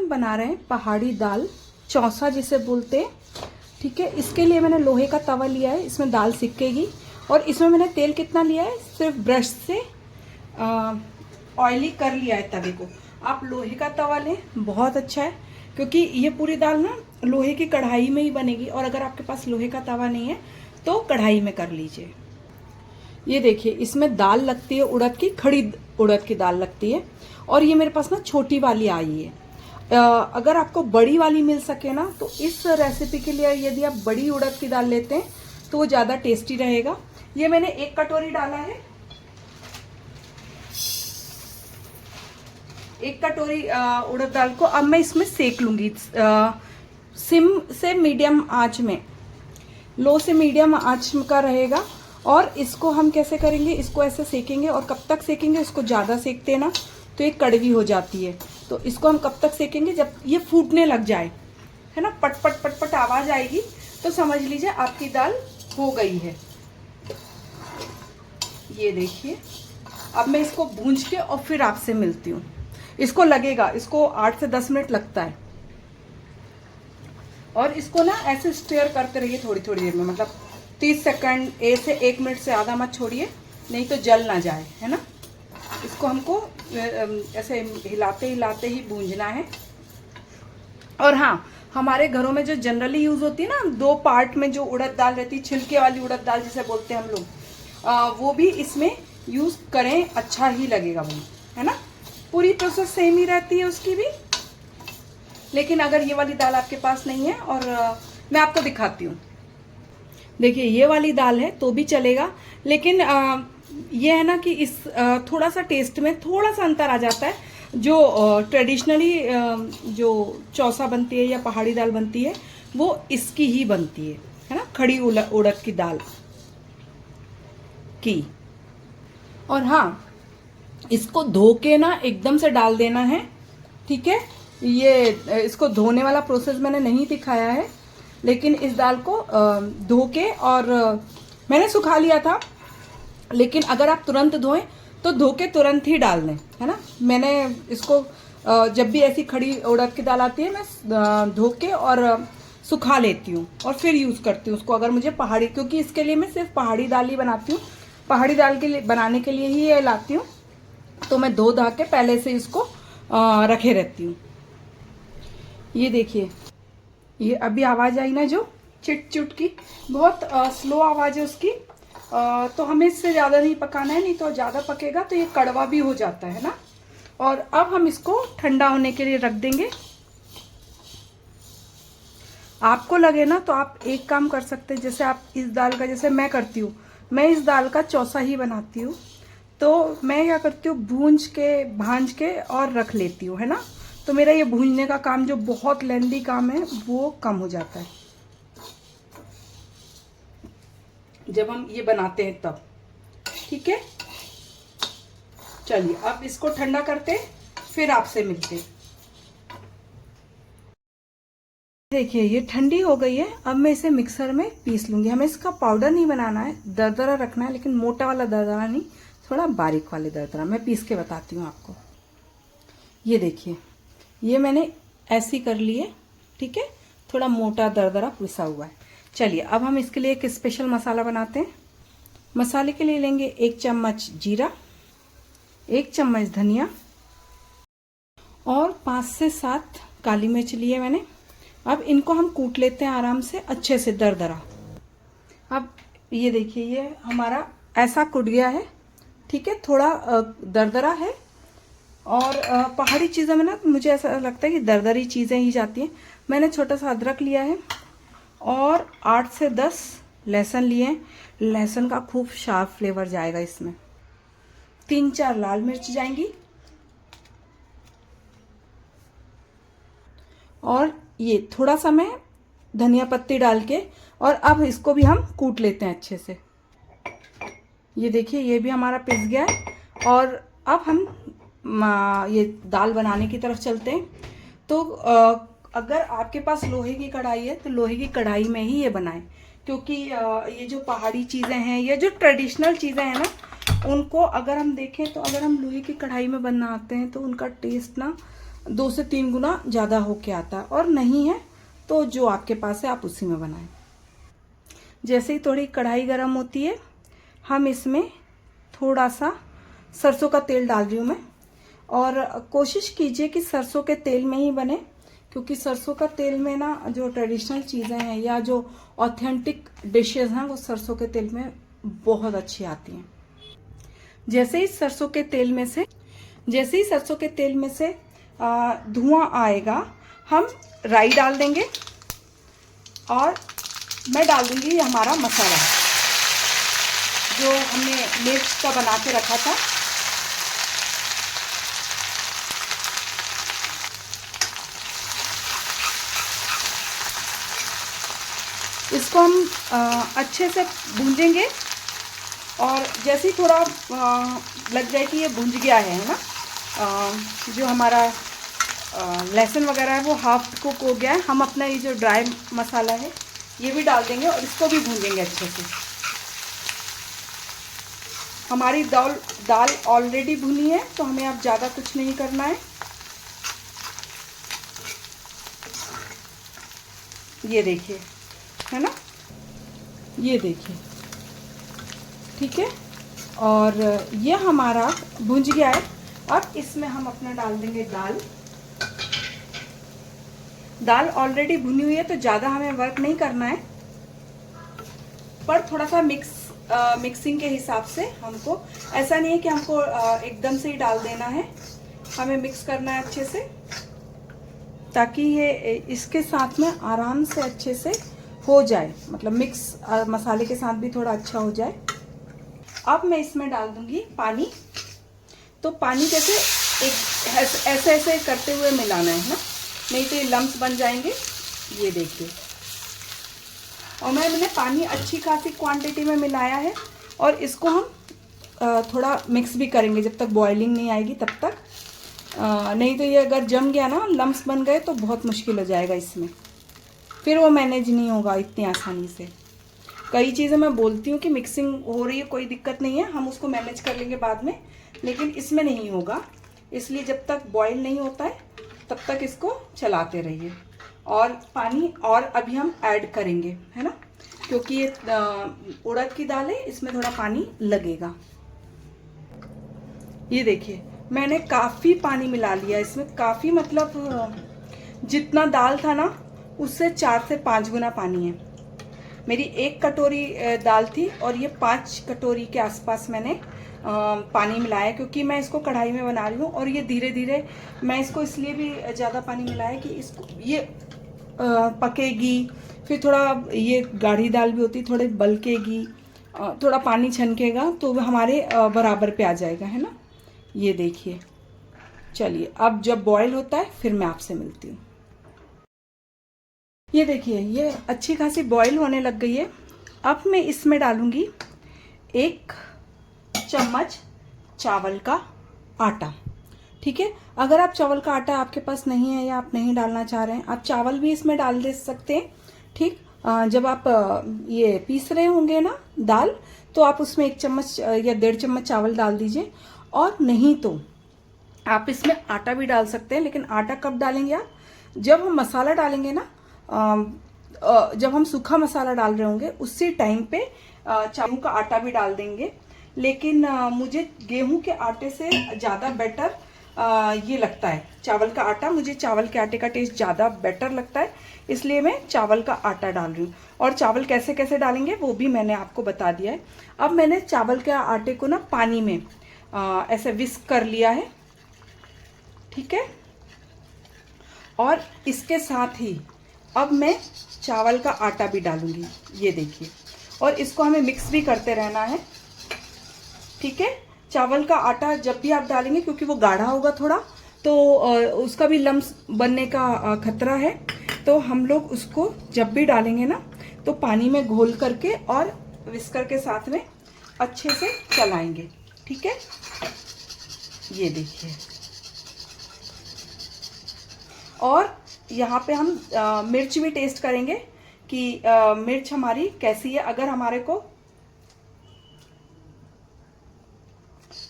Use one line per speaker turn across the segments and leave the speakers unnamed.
बना रहे हैं पहाड़ी दाल, चौसा जिसे बोलते हैं। ठीक है, इसके लिए मैंने लोहे का तवा लिया है, इसमें दाल सिकेगी। और इसमें मैंने तेल कितना लिया है, सिर्फ ब्रश से ऑयली कर लिया है तवे को। आप लोहे का तवा लें, बहुत अच्छा है, क्योंकि ये पूरी दाल ना लोहे की कढ़ाई में ही बनेगी। और अगर आपके पास लोहे का तवा नहीं है तो कढ़ाई में कर लीजिए। ये देखिए, इसमें दाल लगती है उड़द की, खड़ी उड़द की दाल लगती है। और ये मेरे पास ना छोटी वाली आई है। अगर आपको बड़ी वाली मिल सके ना, तो इस रेसिपी के लिए यदि आप बड़ी उड़द की दाल लेते हैं तो वो ज़्यादा टेस्टी रहेगा। ये मैंने 1 कटोरी डाला है, 1 कटोरी उड़द दाल को। अब मैं इसमें सेक लूंगी सिम से मीडियम आंच में, लो से मीडियम आंच का रहेगा। और इसको हम कैसे करेंगे, इसको ऐसे सेकेंगे। और कब तक सेकेंगे, इसको ज़्यादा सेकते हैं ना तो ये कड़वी हो जाती है। तो इसको हम कब तक सेकेंगे, जब ये फूटने लग जाए, है ना, पट पट पट पट आवाज आएगी, तो समझ लीजिए आपकी दाल हो गई है। ये देखिए, अब मैं इसको भूंज के और फिर आपसे मिलती हूँ। इसको लगेगा, इसको 8 से 10 मिनट लगता है। और इसको ना ऐसे स्टेयर करते रहिए थोड़ी थोड़ी देर में, मतलब 30 सेकंड से 1 मिनट से ज़्यादा मत छोड़िए, नहीं तो जल ना जाए, है ना। इसको हमको ऐसे हिलाते हिलाते ही भूंजना है। और हाँ, हमारे घरों में जो जनरली यूज होती है ना, 2 पार्ट में जो उड़द दाल रहती है, छिलके वाली उड़द दाल जिसे बोलते हैं हम लोग, वो भी इसमें यूज करें, अच्छा ही लगेगा वो, है ना। पूरी प्रोसेस सेम ही रहती है उसकी भी। लेकिन अगर ये वाली दाल आपके पास नहीं है, और मैं आपको दिखाती हूँ। देखिए, ये वाली दाल है तो भी चलेगा, लेकिन ये है ना कि इस थोड़ा सा टेस्ट में थोड़ा सा अंतर आ जाता है। जो ट्रेडिशनली जो चौसा बनती है या पहाड़ी दाल बनती है, वो इसकी ही बनती है ना, खड़ी उड़द की दाल की। और हाँ, इसको धो के ना एकदम से डाल देना है, ठीक है। ये इसको धोने वाला प्रोसेस मैंने नहीं दिखाया है, लेकिन इस दाल को धो के, और मैंने सुखा लिया था, लेकिन अगर आप तुरंत धोएं तो धो के तुरंत ही डाल दें, है ना। मैंने इसको जब भी ऐसी खड़ी उड़द की दाल आती है, मैं धो के और सुखा लेती हूँ और फिर यूज़ करती हूँ उसको। अगर मुझे पहाड़ी, क्योंकि इसके लिए मैं सिर्फ पहाड़ी दाल ही बनाती हूँ, पहाड़ी दाल के लिए बनाने के लिए ही ये लाती हूँ, तो मैं धो धा के पहले से इसको रखे रहती हूँ। ये देखिए, ये अभी आवाज़ आई ना जो चिट चुट की, बहुत स्लो आवाज़ है उसकी। तो हमें इससे ज़्यादा नहीं पकाना है, नहीं तो ज़्यादा पकेगा तो ये कड़वा भी हो जाता है ना। और अब हम इसको ठंडा होने के लिए रख देंगे। आपको लगे ना तो आप एक काम कर सकते हैं, जैसे आप इस दाल का, जैसे मैं करती हूँ, मैं इस दाल का चौसा ही बनाती हूँ। तो मैं क्या करती हूँ, भूंज के भांज के और रख लेती हूँ, है ना। तो मेरा ये भूंजने का काम, जो बहुत लेंदी काम है, वो कम हो जाता है जब हम ये बनाते हैं तब। ठीक है, चलिए अब इसको ठंडा करते फिर आपसे मिलते। देखिए, ये ठंडी हो गई है। अब मैं इसे मिक्सर में पीस लूंगी। हमें इसका पाउडर नहीं बनाना है, दरदरा रखना है, लेकिन मोटा वाला दरदरा नहीं, थोड़ा बारीक वाले दरदरा। मैं पीस के बताती हूँ आपको। ये देखिए, ये मैंने ऐसी कर ली है, ठीक है, थोड़ा मोटा दरदरा पिसा हुआ है। चलिए अब हम इसके लिए एक स्पेशल मसाला बनाते हैं। मसाले के लिए लेंगे 1 चम्मच जीरा, 1 चम्मच धनिया और 5 से 7 काली मिर्च लिए मैंने। अब इनको हम कूट लेते हैं आराम से, अच्छे से दरदरा। अब ये देखिए, ये हमारा ऐसा कूट गया है, ठीक है, थोड़ा दरदरा है। और पहाड़ी चीज़ों में ना मुझे ऐसा लगता है कि दरदरी चीज़ें ही जाती हैं। मैंने छोटा सा अदरक लिया है और 8 से 10 लहसुन लिए हैं। लहसुन का खूब शार्प फ्लेवर जाएगा इसमें। 3-4 लाल मिर्च जाएंगी और ये थोड़ा सा मैं धनिया पत्ती डाल के, और अब इसको भी हम कूट लेते हैं अच्छे से। ये देखिए, ये भी हमारा पिस गया है। और अब हम ये दाल बनाने की तरफ चलते हैं। तो अगर आपके पास लोहे की कढ़ाई है तो लोहे की कढ़ाई में ही ये बनाएं, क्योंकि ये जो पहाड़ी चीज़ें हैं, ये जो ट्रेडिशनल चीज़ें हैं ना, उनको अगर हम देखें तो अगर हम लोहे की कढ़ाई में बनाते हैं तो उनका टेस्ट ना 2 से 3 गुना ज़्यादा होके आता है, और नहीं है तो जो आपके पास है आप उसी में बनाएं। जैसे ही थोड़ी कढ़ाई गर्म होती है, हम इसमें थोड़ा सा सरसों का तेल डाल रही हूँ मैं, और कोशिश कीजिए कि सरसों के तेल में ही बने, क्योंकि सरसों का तेल में ना जो ट्रेडिशनल चीज़ें हैं या जो ऑथेंटिक डिशेज हैं वो सरसों के तेल में बहुत अच्छी आती हैं। जैसे ही सरसों के तेल में से धुआं आएगा, हम राई डाल देंगे और मैं डाल दूंगी हमारा मसाला जो हमने मिर्च का बना के रखा था। इसको हम अच्छे से भूंजेंगे, और जैसे ही थोड़ा लग जाए कि ये भुंज गया है ना, जो हमारा लहसुन वगैरह है वो हाफ कुक हो गया है, हम अपना ये जो ड्राई मसाला है ये भी डाल देंगे और इसको भी भूंजेंगे अच्छे से। हमारी दाल ऑलरेडी भुनी है, तो हमें अब ज़्यादा कुछ नहीं करना है। ये देखिए, है ना, ये देखिए, ठीक है। और ये हमारा भुंज गया है। अब इसमें हम अपना डाल देंगे दाल ऑलरेडी भुनी हुई है, तो ज़्यादा हमें वर्क नहीं करना है, पर थोड़ा सा मिक्सिंग के हिसाब से हमको, ऐसा नहीं है कि हमको एकदम से ही डाल देना है, हमें मिक्स करना है अच्छे से, ताकि ये इसके साथ में आराम से अच्छे से हो जाए, मतलब मिक्स मसाले के साथ भी थोड़ा अच्छा हो जाए। अब मैं इसमें डाल दूंगी पानी। तो पानी जैसे ऐसे ऐसे करते हुए मिलाना है ना, नहीं तो ये लम्स बन जाएंगे। ये देखिए, और मैंने पानी अच्छी खासी क्वांटिटी में मिलाया है, और इसको हम थोड़ा मिक्स भी करेंगे जब तक बॉइलिंग नहीं आएगी तब तक। नहीं तो ये अगर जम गया ना, लम्स बन गए, तो बहुत मुश्किल हो जाएगा इसमें, फिर वो मैनेज नहीं होगा इतनी आसानी से। कई चीज़ें मैं बोलती हूँ कि मिक्सिंग हो रही है, कोई दिक्कत नहीं है, हम उसको मैनेज कर लेंगे बाद में, लेकिन इसमें नहीं होगा। इसलिए जब तक बॉईल नहीं होता है तब तक इसको चलाते रहिए। और पानी और अभी हम ऐड करेंगे, है ना, क्योंकि ये उड़द की दाल है, इसमें थोड़ा पानी लगेगा। ये देखिए, मैंने काफ़ी पानी मिला लिया इसमें, काफ़ी मतलब जितना दाल था ना उससे 4 से 5 गुना पानी है। मेरी 1 कटोरी दाल थी, और ये 5 कटोरी के आसपास मैंने पानी मिलाया, क्योंकि मैं इसको कढ़ाई में बना रही हूँ, और ये धीरे धीरे मैं इसको इसलिए भी ज़्यादा पानी मिलाया कि इसको ये पकेगी, फिर थोड़ा ये गाढ़ी दाल भी होती, थोड़े बलकेगी, थोड़ा पानी छनकेगा, तो वो हमारे बराबर पे आ जाएगा, है ना। ये देखिए, चलिए अब जब बॉईल होता है फिर मैं आपसे मिलती हूँ। ये देखिए, ये अच्छी खासी बॉईल होने लग गई है। अब मैं इसमें डालूंगी 1 चम्मच चावल का आटा। ठीक है, अगर आप चावल का आटा आपके पास नहीं है या आप नहीं डालना चाह रहे हैं, आप चावल भी इसमें डाल दे सकते हैं। ठीक, जब आप ये पीस रहे होंगे ना दाल, तो आप उसमें 1 चम्मच या 1.5 चम्मच चावल डाल दीजिए। और नहीं तो आप इसमें आटा भी डाल सकते हैं, लेकिन आटा कब डालेंगे आप, जब हम मसाला डालेंगे ना, जब हम सूखा मसाला डाल रहे होंगे उसी टाइम पे चावल का आटा भी डाल देंगे। लेकिन मुझे गेहूं के आटे से ज़्यादा बेटर ये लगता है चावल का आटा, मुझे चावल के आटे का टेस्ट ज़्यादा बेटर लगता है, इसलिए मैं चावल का आटा डाल रही हूँ। और चावल कैसे कैसे डालेंगे वो भी मैंने आपको बता दिया है। अब मैंने चावल के आटे को ना पानी में ऐसे विस्क कर लिया है, ठीक है। और इसके साथ ही अब मैं चावल का आटा भी डालूंगी, ये देखिए, और इसको हमें मिक्स भी करते रहना है, ठीक है। चावल का आटा जब भी आप डालेंगे, क्योंकि वो गाढ़ा होगा थोड़ा, तो उसका भी लम्स बनने का खतरा है, तो हम लोग उसको जब भी डालेंगे ना, तो पानी में घोल करके और विस्कर के साथ में अच्छे से चलाएंगे, ठीक है। ये देखिए, और यहाँ पे हम मिर्च भी टेस्ट करेंगे कि मिर्च हमारी कैसी है। अगर हमारे को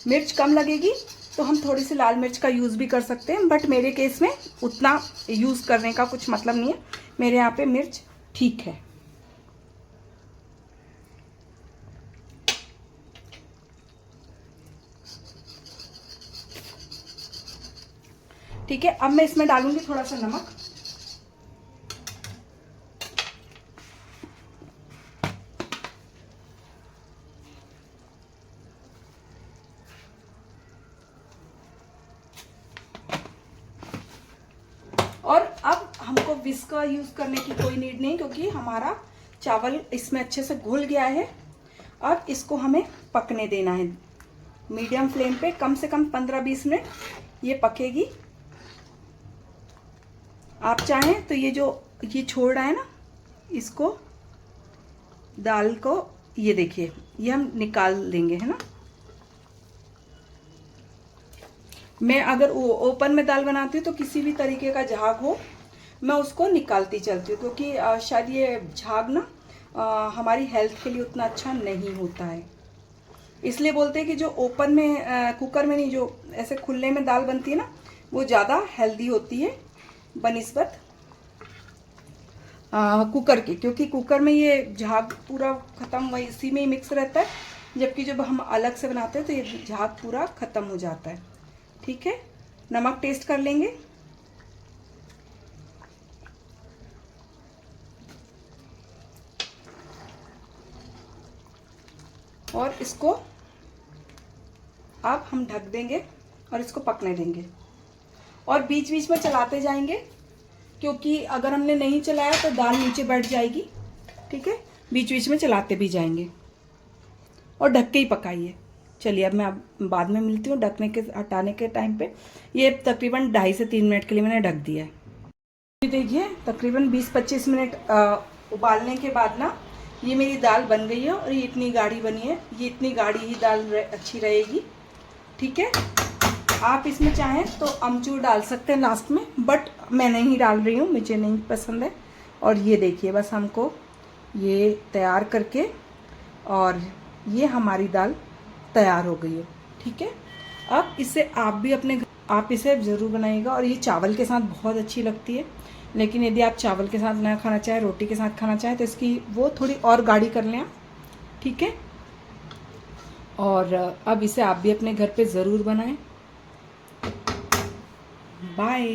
मिर्च कम लगेगी तो हम थोड़ी सी लाल मिर्च का यूज़ भी कर सकते हैं, बट मेरे केस में उतना यूज़ करने का कुछ मतलब नहीं है। मेरे यहाँ पे मिर्च ठीक है। ठीक है, अब मैं इसमें डालूंगी थोड़ा सा नमक। और अब हमको विस्क का यूज करने की कोई नीड नहीं, क्योंकि हमारा चावल इसमें अच्छे से घुल गया है। अब इसको हमें पकने देना है मीडियम फ्लेम पे, कम से कम 15-20 मिनट ये पकेगी। आप चाहें तो ये छोड़ रहा है ना, इसको दाल को, ये देखिए ये हम निकाल देंगे, है ना। मैं अगर ओपन में दाल बनाती हूँ तो किसी भी तरीके का झाग हो मैं उसको निकालती चलती हूँ, क्योंकि शायद ये झाग ना हमारी हेल्थ के लिए उतना अच्छा नहीं होता है। इसलिए बोलते हैं कि जो ओपन में कुकर में नहीं, जो ऐसे खुले में दाल बनती है ना, वो ज़्यादा हेल्दी होती है बनिस्बत कुकर की, क्योंकि कुकर में ये झाग पूरा ख़त्म वही इसी में ही मिक्स रहता है, जबकि जब हम अलग से बनाते हैं तो ये झाग पूरा ख़त्म हो जाता है। ठीक है, नमक टेस्ट कर लेंगे। और इसको अब हम ढक देंगे और इसको पकने देंगे, और बीच बीच में चलाते जाएंगे, क्योंकि अगर हमने नहीं चलाया तो दाल नीचे बैठ जाएगी। ठीक है, बीच बीच में चलाते भी जाएंगे और ढक के ही पकाइए। चलिए, अब मैं बाद में मिलती हूँ ढकने के हटाने के टाइम पे। ये तकरीबन 2.5 से 3 मिनट के लिए मैंने ढक दिया है। देखिए तकरीबन 20-25 मिनट उबालने के बाद ना ये मेरी दाल बन गई है, और ये इतनी गाढ़ी बनी है। ये इतनी गाढ़ी ही दाल अच्छी रहेगी। ठीक है, आप इसमें चाहें तो अमचूर डाल सकते हैं लास्ट में, बट मैं नहीं डाल रही हूँ, मुझे नहीं पसंद है। और ये देखिए, बस हमको ये तैयार करके, और ये हमारी दाल तैयार हो गई है। ठीक है, अब इसे आप इसे ज़रूर बनाइएगा, और ये चावल के साथ बहुत अच्छी लगती है। लेकिन यदि आप चावल के साथ ना खाना चाहें, रोटी के साथ खाना चाहें, तो इसकी वो थोड़ी और गाढ़ी कर लें आप। ठीक है, और अब इसे आप भी अपने घर पे ज़रूर बनाएं। बाय।